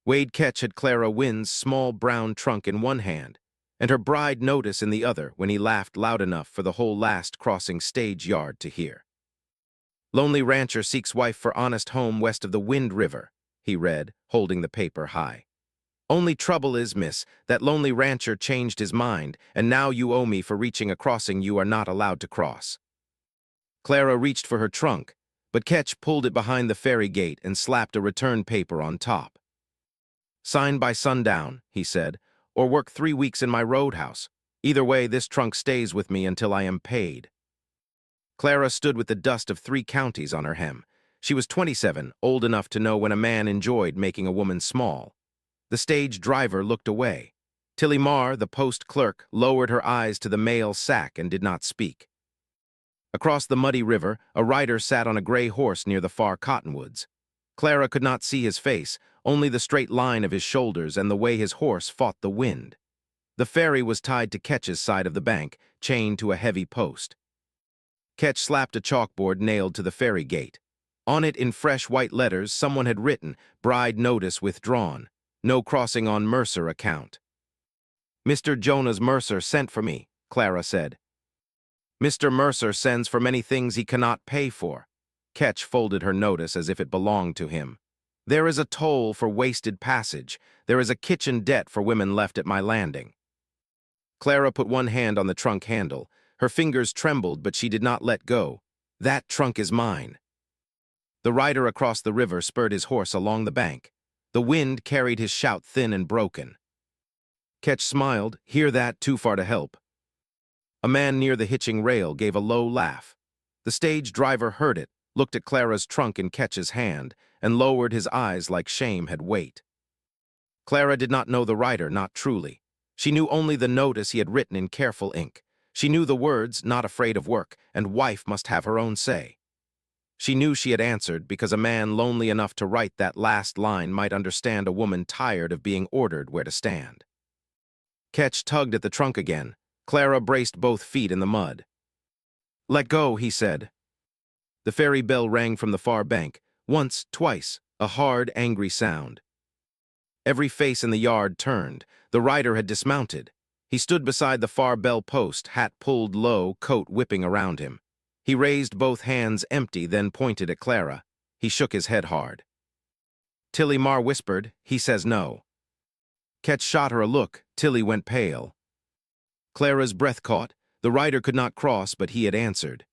Wade Ketch had Clara Wynn's small brown trunk in one hand, and her bride notice in the other when he laughed loud enough for the whole last crossing stage yard to hear. "Lonely rancher seeks wife for honest home west of the Wind River," he read, holding the paper high. "Only trouble is, miss, that lonely rancher changed his mind, and now you owe me for reaching a crossing you are not allowed to cross." Clara reached for her trunk, but Ketch pulled it behind the ferry gate and slapped a return paper on top. "Sign by sundown," he said, "or work 3 weeks in my roadhouse. Either way, this trunk stays with me until I am paid." Clara stood with the dust of 3 counties on her hem. She was 27, old enough to know when a man enjoyed making a woman small. The stage driver looked away. Tilly Marr, the post clerk, lowered her eyes to the mail sack and did not speak. Across the muddy river, a rider sat on a gray horse near the far cottonwoods. Clara could not see his face, only the straight line of his shoulders and the way his horse fought the wind. The ferry was tied to Ketch's side of the bank, chained to a heavy post. Ketch slapped a chalkboard nailed to the ferry gate. On it, in fresh white letters, someone had written, "Bride notice withdrawn. No crossing on Mercer account." "Mr. Jonas Mercer sent for me," Clara said. "Mr. Mercer sends for many things he cannot pay for." Ketch folded her notice as if it belonged to him. "There is a toll for wasted passage. There is a kitchen debt for women left at my landing." Clara put one hand on the trunk handle. Her fingers trembled, but she did not let go. "That trunk is mine." The rider across the river spurred his horse along the bank. The wind carried his shout thin and broken. Ketch smiled. "Hear that? Too far to help." A man near the hitching rail gave a low laugh. The stage driver heard it, looked at Clara's trunk in Ketch's hand, and lowered his eyes like shame had weight. Clara did not know the rider, not truly. She knew only the notice he had written in careful ink. She knew the words, "Not afraid of work," and "Wife must have her own say." She knew she had answered because a man lonely enough to write that last line might understand a woman tired of being ordered where to stand. Ketch tugged at the trunk again. Clara braced both feet in the mud. "Let go," he said. The ferry bell rang from the far bank. Once, twice, a hard, angry sound. Every face in the yard turned. The rider had dismounted. He stood beside the far bell post, hat pulled low, coat whipping around him. He raised both hands empty, then pointed at Clara. He shook his head hard. Tilly Marr whispered, "He says no." Ketch shot her a look. Tilly went pale. Clara's breath caught. The rider could not cross, but he had answered.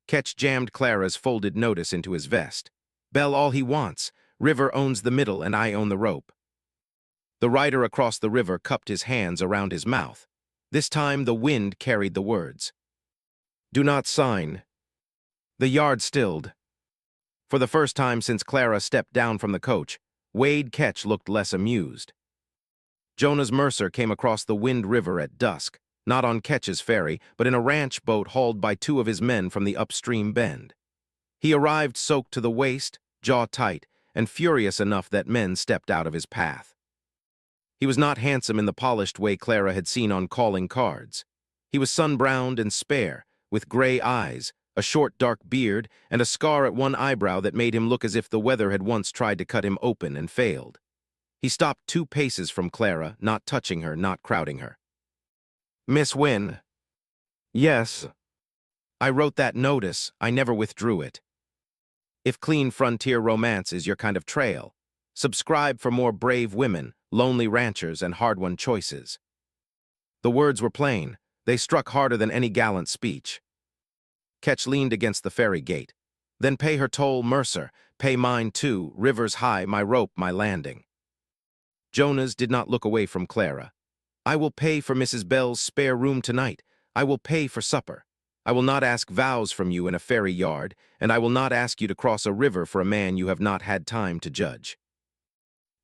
Ketch jammed Clara's folded notice into his vest. "Bell all he wants. River owns the middle and I own the rope." The rider across the river cupped his hands around his mouth. This time the wind carried the words. "Do not sign." The yard stilled. For the first time since Clara stepped down from the coach, Wade Ketch looked less amused. Jonas Mercer came across the Wind River at dusk, not on Ketch's ferry, but in a ranch boat hauled by 2 of his men from the upstream bend. He arrived soaked to the waist, jaw tight, and furious enough that men stepped out of his path. He was not handsome in the polished way Clara had seen on calling cards. He was sun-browned and spare, with gray eyes, a short dark beard, and a scar at one eyebrow that made him look as if the weather had once tried to cut him open and failed. He stopped 2 paces from Clara, not touching her, not crowding her. "Miss Wynn." "Yes." "I wrote that notice. I never withdrew it. If clean frontier romance is your kind of trail, subscribe for more brave women, lonely ranchers, and hard-won choices." The words were plain. They struck harder than any gallant speech. Ketch leaned against the ferry gate. "Then pay her toll, Mercer. Pay mine too. River's high, my rope, my landing." Jonas did not look away from Clara. "I will pay for Mrs. Bell's spare room tonight. I will pay for supper. I will not ask vows from you in a ferry yard, and I will not ask you to cross a river for a man you have not had time to judge."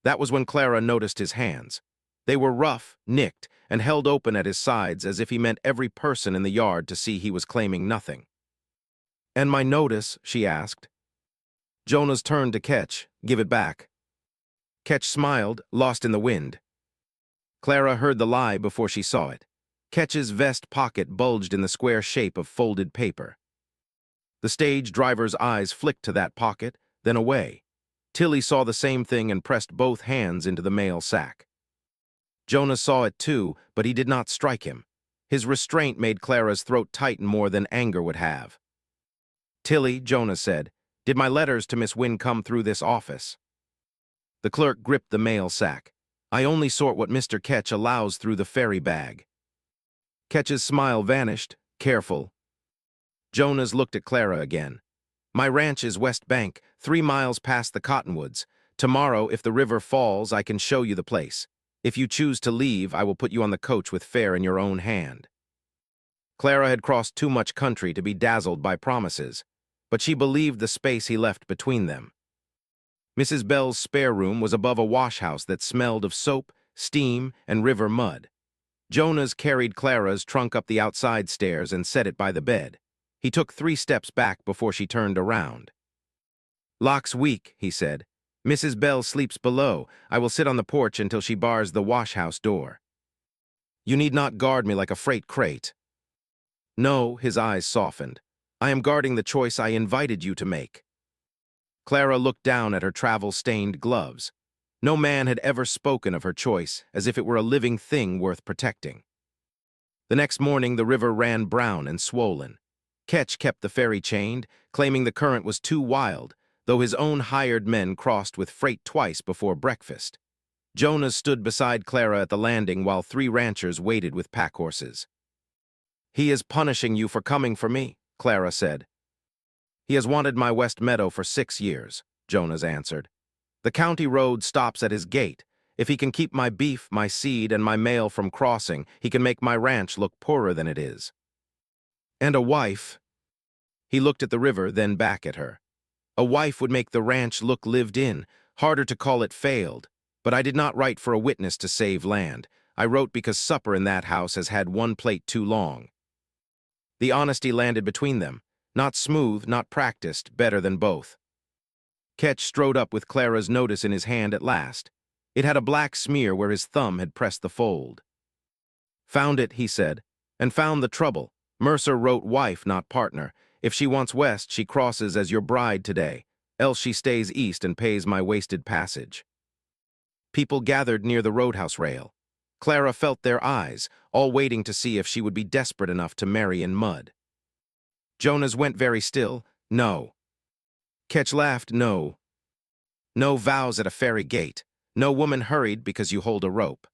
That was when Clara noticed his hands. They were rough, nicked, and held open at his sides as if he meant every person in the yard to see he was claiming nothing. "And my notice?" she asked. Jonas turned to Ketch. "Give it back." Ketch smiled, lost in the wind. Clara heard the lie before she saw it. Ketch's vest pocket bulged in the square shape of folded paper. The stage driver's eyes flicked to that pocket, then away. Tilly saw the same thing and pressed both hands into the mail sack. Jonas saw it too, but he did not strike him. His restraint made Clara's throat tighten more than anger would have. "Tilly," Jonas said, "did my letters to Miss Wynn come through this office?" The clerk gripped the mail sack. "I only sort what Mr. Ketch allows through the ferry bag." Ketch's smile vanished. "Careful." Jonas looked at Clara again. "My ranch is West Bank, 3 miles past the cottonwoods. Tomorrow, if the river falls, I can show you the place. If you choose to leave, I will put you on the coach with fare in your own hand." Clara had crossed too much country to be dazzled by promises, but she believed the space he left between them. Mrs. Bell's spare room was above a wash-house that smelled of soap, steam, and river mud. Jonas carried Clara's trunk up the outside stairs and set it by the bed. He took 3 steps back before she turned around. "Lock's weak," he said. "Mrs. Bell sleeps below. I will sit on the porch until she bars the wash-house door. You need not guard me like a freight crate." "No," his eyes softened. "I am guarding the choice I invited you to make." Clara looked down at her travel-stained gloves. No man had ever spoken of her choice as if it were a living thing worth protecting. The next morning, the river ran brown and swollen. Ketch kept the ferry chained, claiming the current was too wild, though his own hired men crossed with freight twice before breakfast. Jonas stood beside Clara at the landing while 3 ranchers waited with pack horses. "He is punishing you for coming for me," Clara said. "He has wanted my West Meadow for 6 years, Jonas answered. "The county road stops at his gate. If he can keep my beef, my seed, and my mail from crossing, he can make my ranch look poorer than it is. And a wife—" He looked at the river, then back at her. "A wife would make the ranch look lived in, harder to call it failed. But I did not write for a witness to save land. I wrote because supper in that house has had 1 plate too long." The honesty landed between them. Not smooth, not practiced, better than both. Ketch strode up with Clara's notice in his hand at last. It had a black smear where his thumb had pressed the fold. "Found it," he said, "and found the trouble. Mercer wrote wife, not partner. If she wants west, she crosses as your bride today, else she stays east and pays my wasted passage." People gathered near the roadhouse rail. Clara felt their eyes, all waiting to see if she would be desperate enough to marry in mud. Jonas went very still. "No." Ketch laughed. "No. No vows at a ferry gate. No woman hurried because you hold a rope."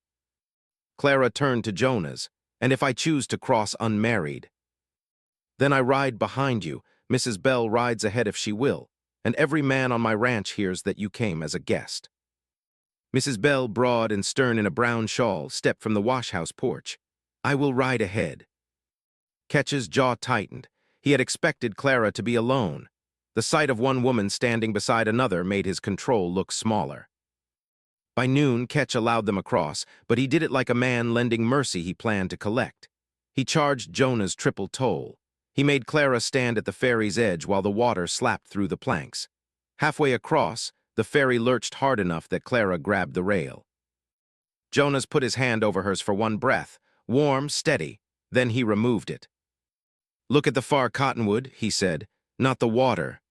Clara turned to Jonas. "And if I choose to cross unmarried?" "Then I ride behind you. Mrs. Bell rides ahead if she will, and every man on my ranch hears that you came as a guest." Mrs. Bell, broad and stern in a brown shawl, stepped from the wash-house porch. "I will ride ahead." Ketch's jaw tightened. He had expected Clara to be alone. The sight of one woman standing beside another made his control look smaller. By noon, Ketch allowed them across, but he did it like a man lending mercy he planned to collect. He charged Jonah's triple toll. He made Clara stand at the ferry's edge while the water slapped through the planks. Halfway across, the ferry lurched hard enough that Clara grabbed the rail. Jonas put his hand over hers for one breath, warm, steady, then he removed it. "Look at the far cottonwood," he said, "not the water."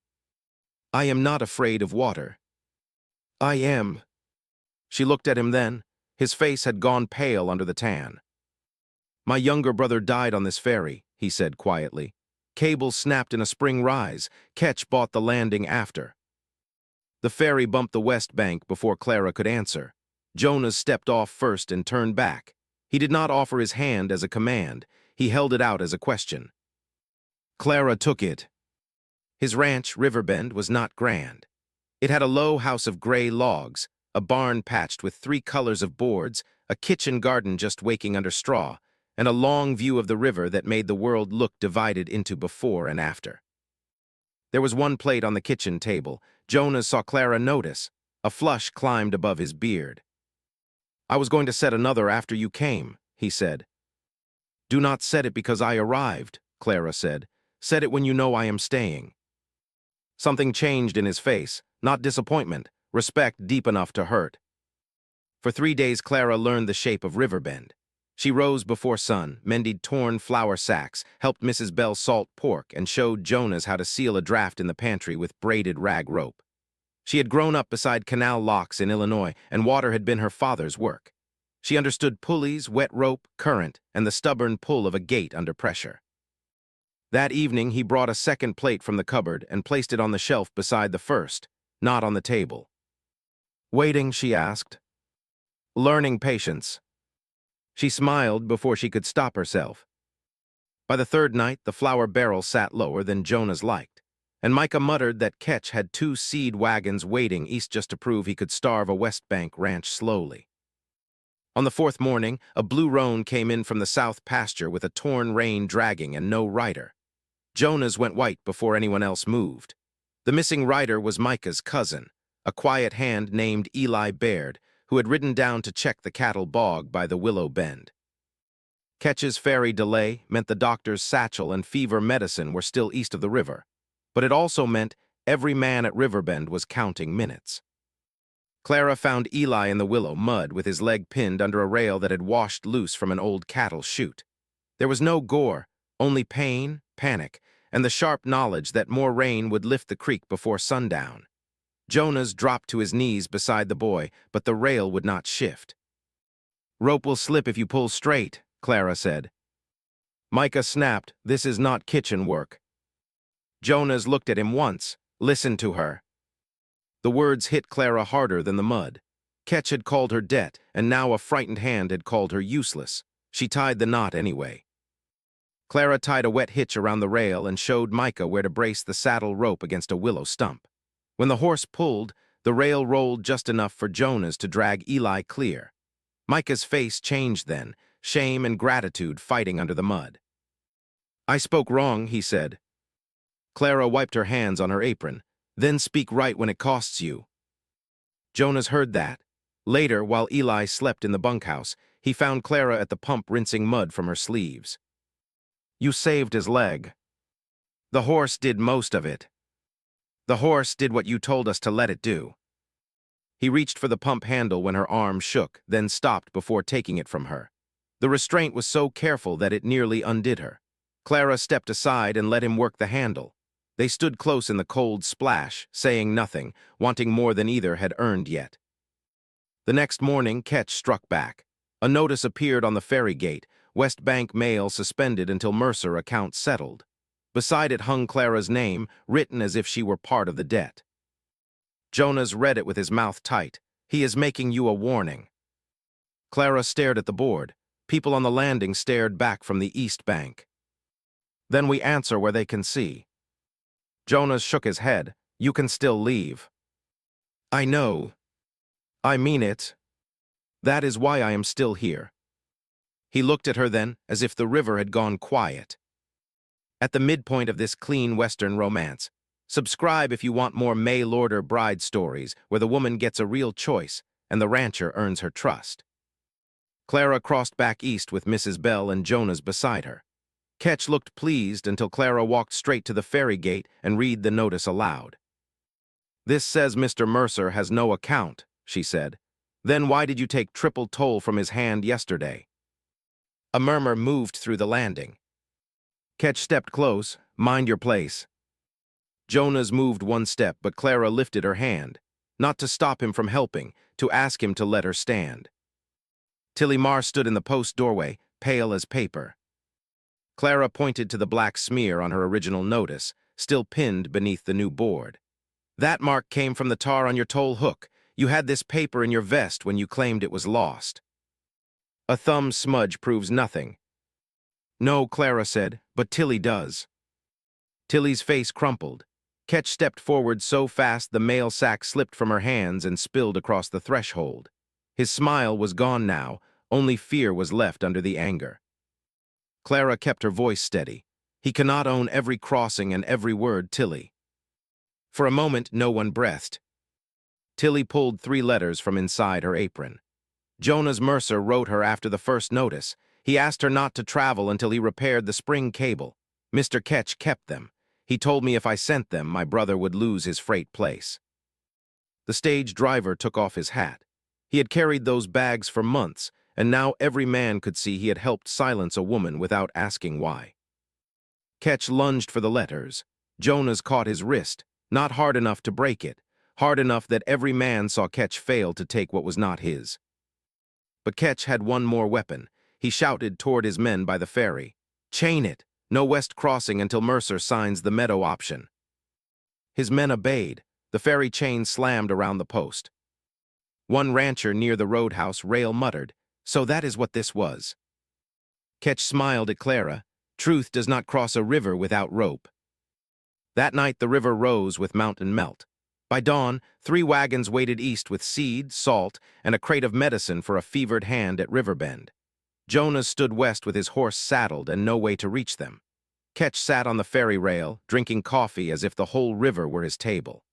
"I am not afraid of water." "I am." She looked at him then. His face had gone pale under the tan. "My younger brother died on this ferry," he said quietly. "Cable snapped in a spring rise. Ketch bought the landing after." The ferry bumped the west bank before Clara could answer. Jonas stepped off first and turned back. He did not offer his hand as a command. He held it out as a question. Clara took it. His ranch, Riverbend, was not grand. It had a low house of gray logs, a barn patched with 3 colors of boards, a kitchen garden just waking under straw, and a long view of the river that made the world look divided into before and after. There was 1 plate on the kitchen table. Jonas saw Clara notice. A flush climbed above his beard. "I was going to set another after you came," he said. "Do not set it because I arrived," Clara said. "Set it when you know I am staying." Something changed in his face, not disappointment, respect deep enough to hurt. For 3 days, Clara learned the shape of Riverbend. She rose before sun, mended torn flour sacks, helped Mrs. Bell salt pork, and showed Jonas how to seal a draft in the pantry with braided rag rope. She had grown up beside canal locks in Illinois, and water had been her father's work. She understood pulleys, wet rope, current, and the stubborn pull of a gate under pressure. That evening, he brought a second plate from the cupboard and placed it on the shelf beside the first, not on the table. "Waiting?" she asked. "Learning patience." She smiled before she could stop herself. By the third night, the flour barrel sat lower than Jonas liked, and Micah muttered that Ketch had 2 seed wagons waiting east just to prove he could starve a West Bank ranch slowly. On the 4th morning, a blue roan came in from the south pasture with a torn rein dragging and no rider. Jonas went white before anyone else moved. The missing rider was Micah's cousin, a quiet hand named Eli Baird, who had ridden down to check the cattle bog by the Willow Bend. Ketch's ferry delay meant the doctor's satchel and fever medicine were still east of the river, but it also meant every man at Riverbend was counting minutes. Clara found Eli in the willow mud with his leg pinned under a rail that had washed loose from an old cattle chute. There was no gore, only pain, panic, and the sharp knowledge that more rain would lift the creek before sundown. Jonas dropped to his knees beside the boy, but the rail would not shift. "Rope will slip if you pull straight," Clara said. Micah snapped, "This is not kitchen work." Jonas looked at him once, listened to her. The words hit Clara harder than the mud. Ketch had called her debt, and now a frightened hand had called her useless. She tied the knot anyway. Clara tied a wet hitch around the rail and showed Micah where to brace the saddle rope against a willow stump. When the horse pulled, the rail rolled just enough for Jonas to drag Eli clear. Micah's face changed then, shame and gratitude fighting under the mud. "I spoke wrong," he said. Clara wiped her hands on her apron. "Then speak right when it costs you." Jonas heard that. Later, while Eli slept in the bunkhouse, he found Clara at the pump rinsing mud from her sleeves. "You saved his leg." "The horse did most of it." "The horse did what you told us to let it do." He reached for the pump handle when her arm shook, then stopped before taking it from her. The restraint was so careful that it nearly undid her. Clara stepped aside and let him work the handle. They stood close in the cold splash, saying nothing, wanting more than either had earned yet. The next morning, Ketch struck back. A notice appeared on the ferry gate, West Bank mail suspended until Mercer account settled. Beside it hung Clara's name, written as if she were part of the debt. Jonas read it with his mouth tight. "He is making you a warning." Clara stared at the board. People on the landing stared back from the east bank. "Then we answer where they can see." Jonas shook his head. "You can still leave." "I know. I mean it. That is why I am still here." He looked at her then, as if the river had gone quiet. At the midpoint of this clean Western romance, subscribe if you want more mail-order bride stories where the woman gets a real choice and the rancher earns her trust. Clara crossed back east with Mrs. Bell and Jonas beside her. Ketch looked pleased until Clara walked straight to the ferry gate and read the notice aloud. "This says Mr. Mercer has no account," she said. "Then why did you take triple toll from his hand yesterday?" A murmur moved through the landing. Ketch stepped close. "Mind your place." Jonas moved one step, but Clara lifted her hand, not to stop him from helping, to ask him to let her stand. Tilly Marr stood in the post doorway, pale as paper. Clara pointed to the black smear on her original notice, still pinned beneath the new board. "That mark came from the tar on your toll hook. You had this paper in your vest when you claimed it was lost." "A thumb smudge proves nothing." "No," Clara said, "but Tilly does." Tilly's face crumpled. Ketch stepped forward so fast the mail sack slipped from her hands and spilled across the threshold. His smile was gone now, only fear was left under the anger. Clara kept her voice steady. "He cannot own every crossing and every word, Tilly." For a moment, no one breathed. Tilly pulled 3 letters from inside her apron. Jonas Mercer wrote her after the first notice. He asked her not to travel until he repaired the spring cable. Mr. Ketch kept them. He told me if I sent them, my brother would lose his freight place. The stage driver took off his hat. He had carried those bags for months, and now every man could see he had helped silence a woman without asking why. Ketch lunged for the letters. Jonas caught his wrist, not hard enough to break it, hard enough that every man saw Ketch fail to take what was not his. But Ketch had one more weapon. He shouted toward his men by the ferry, "Chain it! No west crossing until Mercer signs the meadow option." His men obeyed. The ferry chain slammed around the post. One rancher near the roadhouse rail muttered, "So that is what this was." Ketch smiled at Clara. Truth does not cross a river without rope. That night the river rose with mountain melt. By dawn, 3 wagons waited east with seed, salt, and a crate of medicine for a fevered hand at Riverbend. Jonas stood west with his horse saddled and no way to reach them. Ketch sat on the ferry rail, drinking coffee as if the whole river were his table.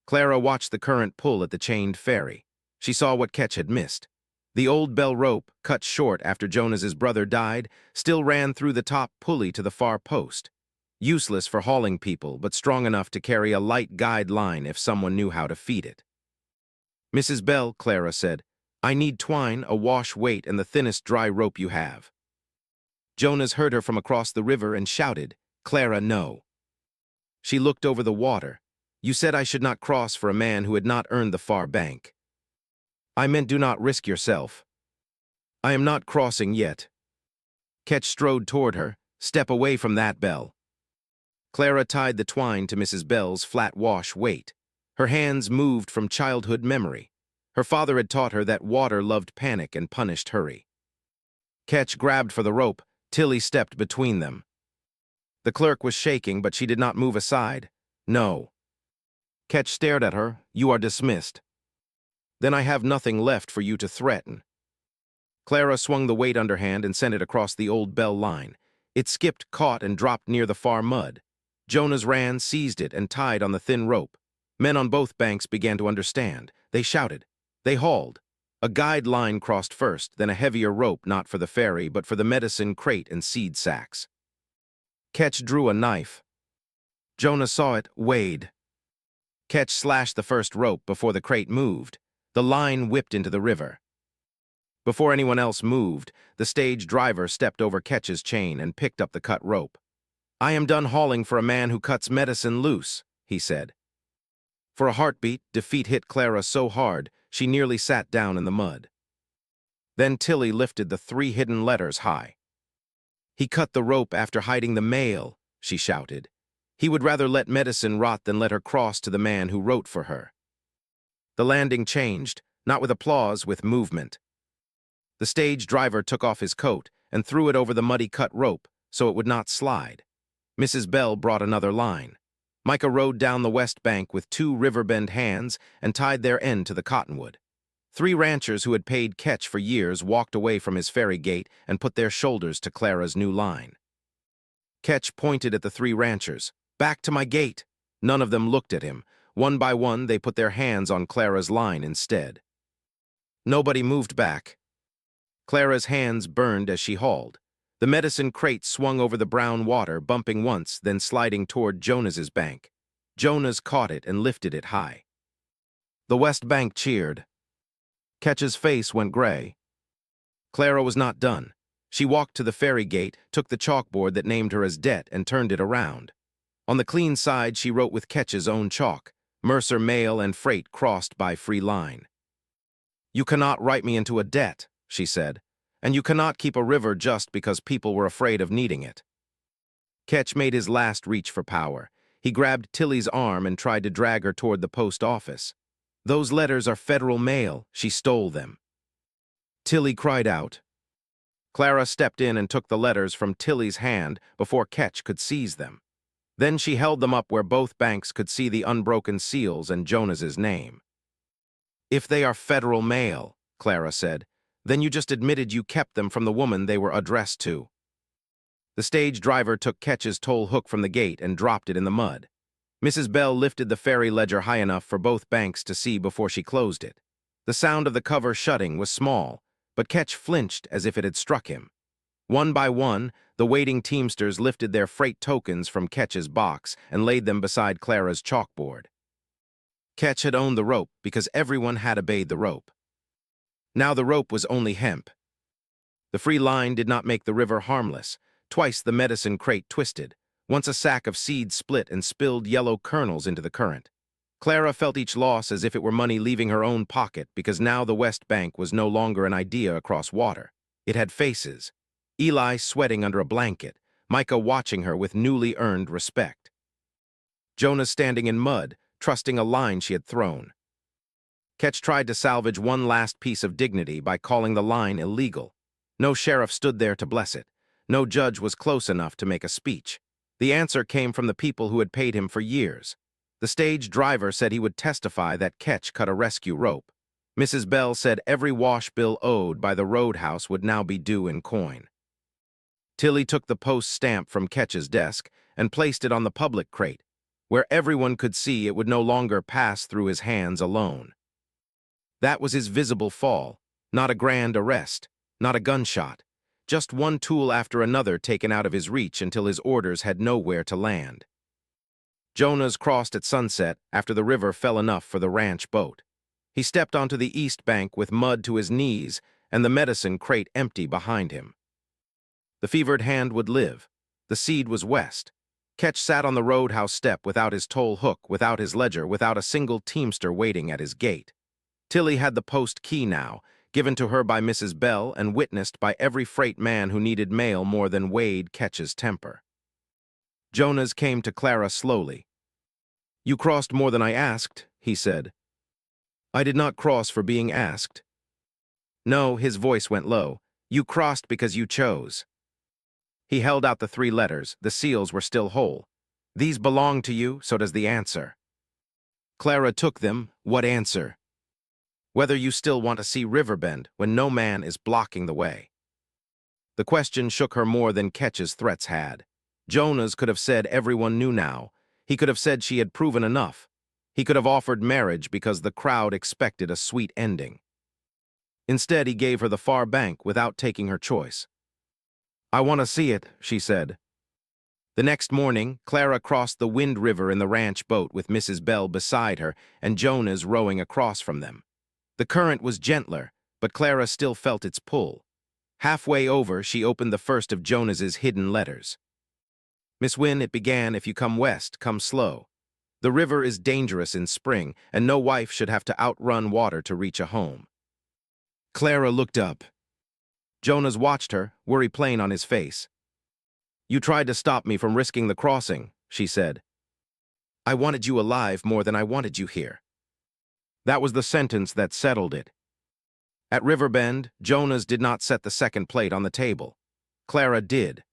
Clara watched the current pull at the chained ferry. She saw what Ketch had missed. The old bell rope, cut short after Jonas's brother died, still ran through the top pulley to the far post. Useless for hauling people, but strong enough to carry a light guide line if someone knew how to feed it. "Mrs. Bell," Clara said, "I need twine, a wash weight, and the thinnest dry rope you have." Jonas heard her from across the river and shouted, "Clara, no." She looked over the water. "You said I should not cross for a man who had not earned the far bank." "I meant do not risk yourself." "I am not crossing yet." Ketch strode toward her. "Step away from that, Bell." Clara tied the twine to Mrs. Bell's flat wash weight. Her hands moved from childhood memory. Her father had taught her that water loved panic and punished hurry. Ketch grabbed for the rope. Tilly stepped between them. The clerk was shaking, but she did not move aside. "No." Ketch stared at her. "You are dismissed." "Then I have nothing left for you to threaten." Clara swung the weight underhand and sent it across the old bell line. It skipped, caught, and dropped near the far mud. Jonas ran, seized it, and tied on the thin rope. Men on both banks began to understand. They shouted. They hauled. A guide line crossed first, then a heavier rope not for the ferry, but for the medicine crate and seed sacks. Ketch drew a knife. Jonas saw it, weighed. Ketch slashed the first rope before the crate moved. The line whipped into the river. Before anyone else moved, the stage driver stepped over Ketch's chain and picked up the cut rope. "I am done hauling for a man who cuts medicine loose," he said. For a heartbeat, defeat hit Clara so hard, she nearly sat down in the mud. Then Tilly lifted the 3 hidden letters high. "He cut the rope after hiding the mail," she shouted. "He would rather let medicine rot than let her cross to the man who wrote for her." The landing changed, not with applause, with movement. The stage driver took off his coat and threw it over the muddy cut rope so it would not slide. Mrs. Bell brought another line. Micah rode down the west bank with 2 Riverbend hands and tied their end to the cottonwood. 3 ranchers who had paid Ketch for years walked away from his ferry gate and put their shoulders to Clara's new line. Ketch pointed at the 3 ranchers. "Back to my gate." None of them looked at him. One by one, they put their hands on Clara's line instead. Nobody moved back. Clara's hands burned as she hauled. The medicine crate swung over the brown water, bumping once, then sliding toward Jonas's bank. Jonas caught it and lifted it high. The west bank cheered. Ketch's face went gray. Clara was not done. She walked to the ferry gate, took the chalkboard that named her as debt, and turned it around. On the clean side, she wrote with Ketch's own chalk, "Mercer mail and freight crossed by free line." "You cannot write me into a debt," she said, "and you cannot keep a river just because people were afraid of needing it." Ketch made his last reach for power. He grabbed Tilly's arm and tried to drag her toward the post office. "Those letters are federal mail. She stole them." Tilly cried out. Clara stepped in and took the letters from Tilly's hand before Ketch could seize them. Then she held them up where both banks could see the unbroken seals and Jonas's name. "If they are federal mail," Clara said, "then you just admitted you kept them from the woman they were addressed to." The stage driver took Ketch's toll hook from the gate and dropped it in the mud. Mrs. Bell lifted the ferry ledger high enough for both banks to see before she closed it. The sound of the cover shutting was small, but Ketch flinched as if it had struck him. One by one, the waiting teamsters lifted their freight tokens from Ketch's box and laid them beside Clara's chalkboard. Ketch had owned the rope because everyone had obeyed the rope. Now the rope was only hemp. The free line did not make the river harmless. Twice the medicine crate twisted. Once a sack of seeds split and spilled yellow kernels into the current. Clara felt each loss as if it were money leaving her own pocket because now the West Bank was no longer an idea across water. It had faces. Eli sweating under a blanket, Micah watching her with newly earned respect. Jonas standing in mud, trusting a line she had thrown. Ketch tried to salvage one last piece of dignity by calling the line illegal. No sheriff stood there to bless it. No judge was close enough to make a speech. The answer came from the people who had paid him for years. The stage driver said he would testify that Ketch cut a rescue rope. Mrs. Bell said every wash bill owed by the roadhouse would now be due in coin. Tilly took the post stamp from Ketch's desk and placed it on the public crate, where everyone could see it would no longer pass through his hands alone. That was his visible fall, not a grand arrest, not a gunshot, just one tool after another taken out of his reach until his orders had nowhere to land. Jonas crossed at sunset after the river fell enough for the ranch boat. He stepped onto the east bank with mud to his knees and the medicine crate empty behind him. The fevered hand would live. The seed was west. Ketch sat on the roadhouse step without his toll hook, without his ledger, without a single teamster waiting at his gate. Tilly had the post key now, given to her by Mrs. Bell and witnessed by every freight man who needed mail more than weighed Ketch's temper. Jonas came to Clara slowly. "You crossed more than I asked," he said. "I did not cross for being asked." "No," his voice went low. "You crossed because you chose." He held out the 3 letters. The seals were still whole. "These belong to you, so does the answer." Clara took them. "What answer?" "Whether you still want to see Riverbend when no man is blocking the way." The question shook her more than Ketch's threats had. Jonas could have said everyone knew now. He could have said she had proven enough. He could have offered marriage because the crowd expected a sweet ending. Instead, he gave her the far bank without taking her choice. "I want to see it," she said. The next morning, Clara crossed the Wind River in the ranch boat with Mrs. Bell beside her and Jonas rowing across from them. The current was gentler, but Clara still felt its pull. Halfway over, she opened the first of Jonas's hidden letters. "Miss Wynn," it began, "if you come west, come slow. The river is dangerous in spring, and no wife should have to outrun water to reach a home." Clara looked up. Jonas watched her, worry plain on his face. "You tried to stop me from risking the crossing," she said. "I wanted you alive more than I wanted you here." That was the sentence that settled it. At Riverbend, Jonas did not set the second plate on the table. Clara did.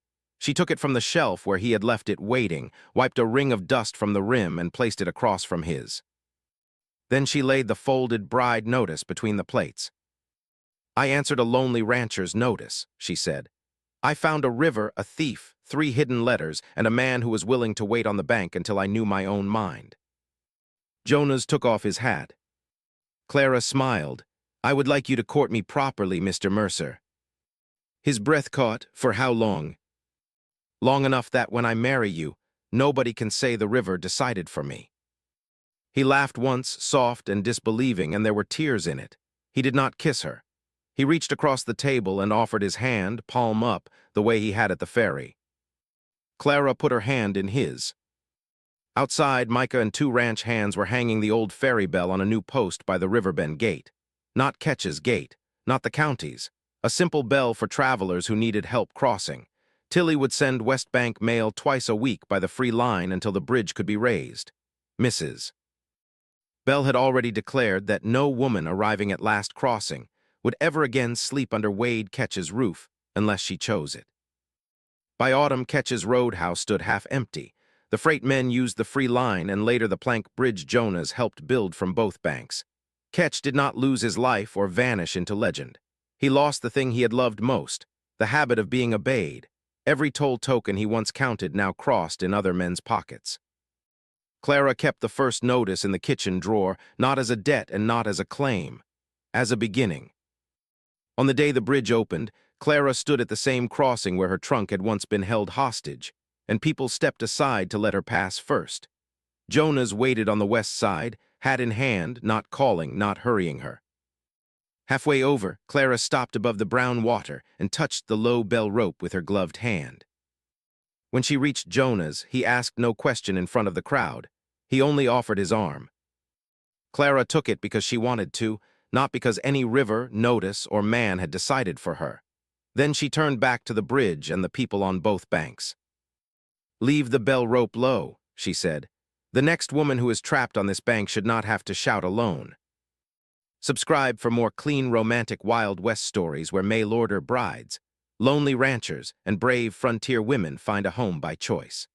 She took it from the shelf where he had left it waiting, wiped a ring of dust from the rim, and placed it across from his. Then she laid the folded bride notice between the plates. "I answered a lonely rancher's notice," she said. "I found a river, a thief, 3 hidden letters, and a man who was willing to wait on the bank until I knew my own mind." Jonas took off his hat. Clara smiled. "I would like you to court me properly, Mr. Mercer." His breath caught. "For how long?" "Long enough that when I marry you, nobody can say the river decided for me." He laughed once, soft and disbelieving, and there were tears in it. He did not kiss her. He reached across the table and offered his hand, palm up, the way he had at the ferry. Clara put her hand in his. Outside, Micah and 2 ranch hands were hanging the old ferry bell on a new post by the Riverbend gate. Not Ketch's gate, not the county's. A simple bell for travelers who needed help crossing. Tilly would send West Bank mail twice a week by the free line until the bridge could be raised. Mrs. Bell had already declared that no woman arriving at Last Crossing would ever again sleep under Wade Ketch's roof unless she chose it. By autumn, Ketch's roadhouse stood half empty. The freight men used the free line and later the plank bridge Jonas helped build from both banks. Ketch did not lose his life or vanish into legend. He lost the thing he had loved most, the habit of being obeyed. Every toll token he once counted now crossed in other men's pockets. Clara kept the first notice in the kitchen drawer, not as a debt and not as a claim, as a beginning. On the day the bridge opened, Clara stood at the same crossing where her trunk had once been held hostage, and people stepped aside to let her pass first. Jonas waited on the west side, hat in hand, not calling, not hurrying her. Halfway over, Clara stopped above the brown water and touched the low bell rope with her gloved hand. When she reached Jonas, he asked no question in front of the crowd. He only offered his arm. Clara took it because she wanted to, not because any river, notice, or man had decided for her. Then she turned back to the bridge and the people on both banks. "Leave the bell rope low," she said. "The next woman who is trapped on this bank should not have to shout alone." Subscribe for more clean, romantic Wild West stories where mail-order brides, lonely ranchers, and brave frontier women find a home by choice.